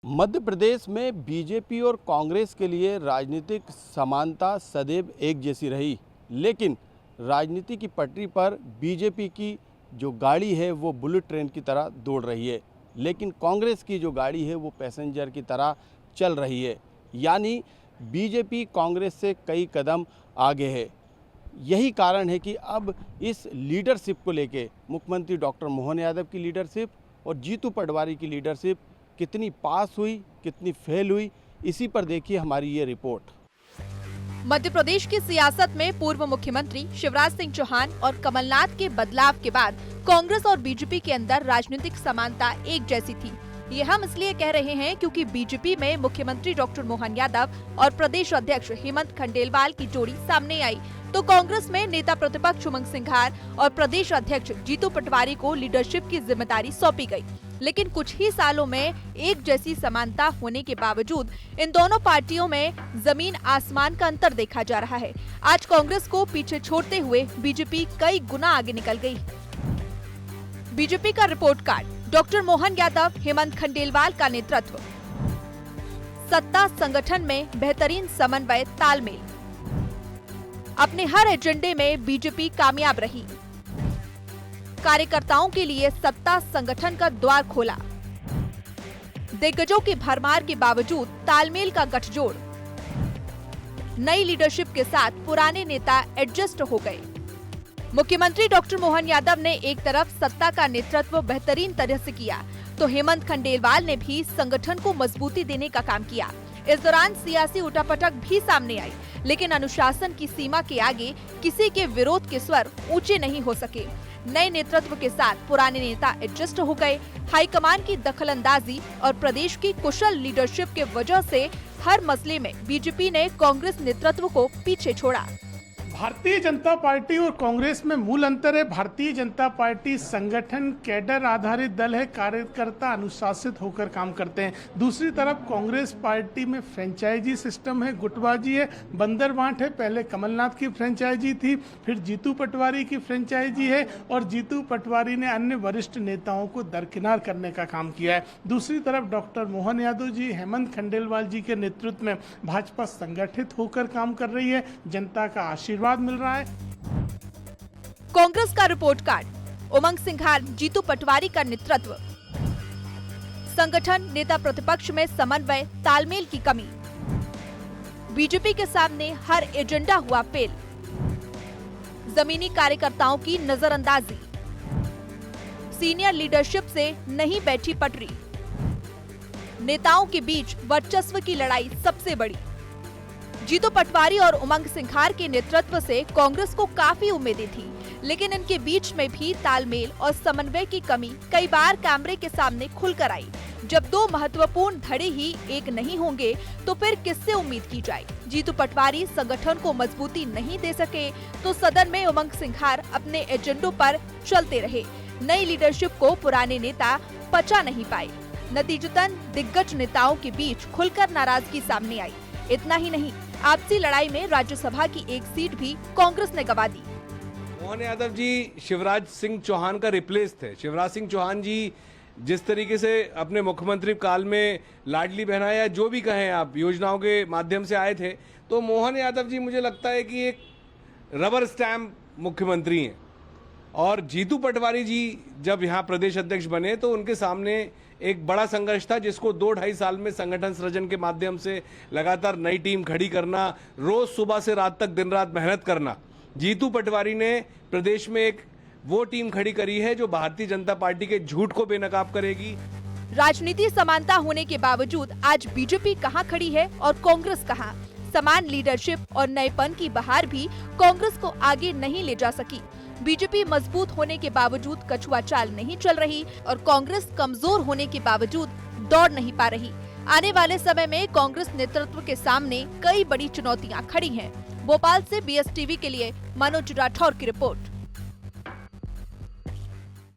मध्य प्रदेश में बीजेपी और कांग्रेस के लिए राजनीतिक समानता सदैव एक जैसी रही, लेकिन राजनीति की पटरी पर बीजेपी की जो गाड़ी है वो बुलेट ट्रेन की तरह दौड़ रही है, लेकिन कांग्रेस की जो गाड़ी है वो पैसेंजर की तरह चल रही है। यानी बीजेपी कांग्रेस से कई कदम आगे है। यही कारण है कि अब इस लीडरशिप को लेके मुख्यमंत्री डॉक्टर मोहन यादव की लीडरशिप और जीतू पटवारी की लीडरशिप कितनी पास हुई, कितनी फेल हुई, इसी पर देखिए हमारी ये रिपोर्ट। मध्य प्रदेश की सियासत में पूर्व मुख्यमंत्री शिवराज सिंह चौहान और कमलनाथ के बदलाव के बाद कांग्रेस और बीजेपी के अंदर राजनीतिक समानता एक जैसी थी। ये हम इसलिए कह रहे हैं क्योंकि बीजेपी में मुख्यमंत्री डॉक्टर मोहन यादव और प्रदेश अध्यक्ष हेमंत खंडेलवाल की जोड़ी सामने आई, तो कांग्रेस में नेता प्रतिपक्ष उमंग सिंघार और प्रदेश अध्यक्ष जीतू पटवारी को लीडरशिप की जिम्मेदारी सौंपी गई। लेकिन कुछ ही सालों में एक जैसी समानता होने के बावजूद इन दोनों पार्टियों में जमीन आसमान का अंतर देखा जा रहा है। आज कांग्रेस को पीछे छोड़ते हुए बीजेपी कई गुना आगे निकल गई। बीजेपी का report card, doctor Mohan Yadav, Hemant Khandelwal का नेतृत्व, सत्ता संगठन में बेहतरीन समन्वय तालमेल, अपने हर एजेंडे में बीजेपी कामयाब रही, कार्यकर्ताओं के लिए सत्ता संगठन का द्वार खोला, दिग्गजों की भरमार के बावजूद तालमेल का गठजोड़, नई लीडरशिप के साथ पुराने नेता एडजस्ट हो गए। मुख्यमंत्री डॉक्टर मोहन यादव ने एक तरफ सत्ता का नेतृत्व बेहतरीन तरह से किया, तो हेमंत खंडेलवाल ने भी संगठन को मजबूती देने का काम किया। इस दौरान सियासी उठापटक भी सामने आई, लेकिन अनुशासन की सीमा के आगे किसी के विरोध के स्वर ऊंचे नहीं हो सके। नए नेतृत्व के साथ पुराने नेता एडजस्ट हो गए। हाईकमान की दखलंदाजी और प्रदेश की कुशल लीडरशिप के वजह से हर मसले में बीजेपी ने कांग्रेस नेतृत्व को पीछे छोड़ा। भारतीय जनता पार्टी और कांग्रेस में मूल अंतर है। भारतीय जनता पार्टी संगठन कैडर आधारित दल है, कार्यकर्ता अनुशासित होकर काम करते हैं। दूसरी तरफ कांग्रेस पार्टी में फ्रेंचाइजी सिस्टम है, गुटबाजी है, बंदर बांट है। पहले कमलनाथ की फ्रेंचाइजी थी, फिर जीतू पटवारी की फ्रेंचाइजी है और जीतू पटवारी ने अन्य वरिष्ठ नेताओं को दरकिनार करने का काम किया है। दूसरी तरफ डॉक्टर मोहन यादव जी, हेमंत खंडेलवाल जी के नेतृत्व में भाजपा संगठित होकर काम कर रही है, जनता का आशीर्वाद मिल रहा है। कांग्रेस का रिपोर्ट कार्ड, उमंग सिंघार, जीतू पटवारी का नेतृत्व, संगठन, नेता प्रतिपक्ष में समन्वय तालमेल की कमी, बीजेपी के सामने हर एजेंडा हुआ फेल, जमीनी कार्यकर्ताओं की नजरअंदाजी, सीनियर लीडरशिप से नहीं बैठी पटरी, नेताओं के बीच वर्चस्व की लड़ाई सबसे बड़ी। जीतू पटवारी और उमंग सिंघार के नेतृत्व से कांग्रेस को काफी उम्मीदें थी, लेकिन इनके बीच में भी तालमेल और समन्वय की कमी कई बार कैमरे के सामने खुलकर आई। जब दो महत्वपूर्ण धड़े ही एक नहीं होंगे तो फिर किससे उम्मीद की जाए। जीतू पटवारी संगठन को मजबूती नहीं दे सके तो सदन में उमंग सिंघार अपने एजेंडों पर चलते रहे। नई लीडरशिप को पुराने नेता पचा नहीं पाए। नतीजतन दिग्गज नेताओं के बीच खुलकर नाराजगी सामने आई। इतना ही नहीं, आपसी लड़ाई में राज्यसभा की एक सीट भी कांग्रेस ने गंवा दी। मोहन यादव जी शिवराज सिंह चौहान का रिप्लेस थे। शिवराज सिंह चौहान जी जिस तरीके से अपने मुख्यमंत्री काल में लाडली बहना या जो भी कहें आप योजनाओं के माध्यम से आए थे, तो मोहन यादव जी मुझे लगता है कि एक रबर स्टैम्प मुख्यमंत्री हैं। और जीतू पटवारी जी जब यहाँ प्रदेश अध्यक्ष बने तो उनके सामने एक बड़ा संघर्ष था, जिसको 2-2.5 साल में संगठन सृजन के माध्यम से लगातार नई टीम खड़ी करना, रोज सुबह से रात तक दिन रात मेहनत करना। जीतू पटवारी ने प्रदेश में एक वो टीम खड़ी करी है जो भारतीय जनता पार्टी के झूठ को बेनकाब करेगी। राजनीति समानता होने के बावजूद आज बीजेपी कहां खड़ी है और कांग्रेस कहां? समान लीडरशिप और नएपन की बहार भी कांग्रेस को आगे नहीं ले जा सकी। बीजेपी मजबूत होने के बावजूद कछुआ चाल नहीं चल रही और कांग्रेस कमजोर होने के बावजूद दौड़ नहीं पा रही। आने वाले समय में कांग्रेस नेतृत्व के सामने कई बड़ी चुनौतियां खड़ी हैं। भोपाल से BSTV के लिए मनोज राठौर की रिपोर्ट।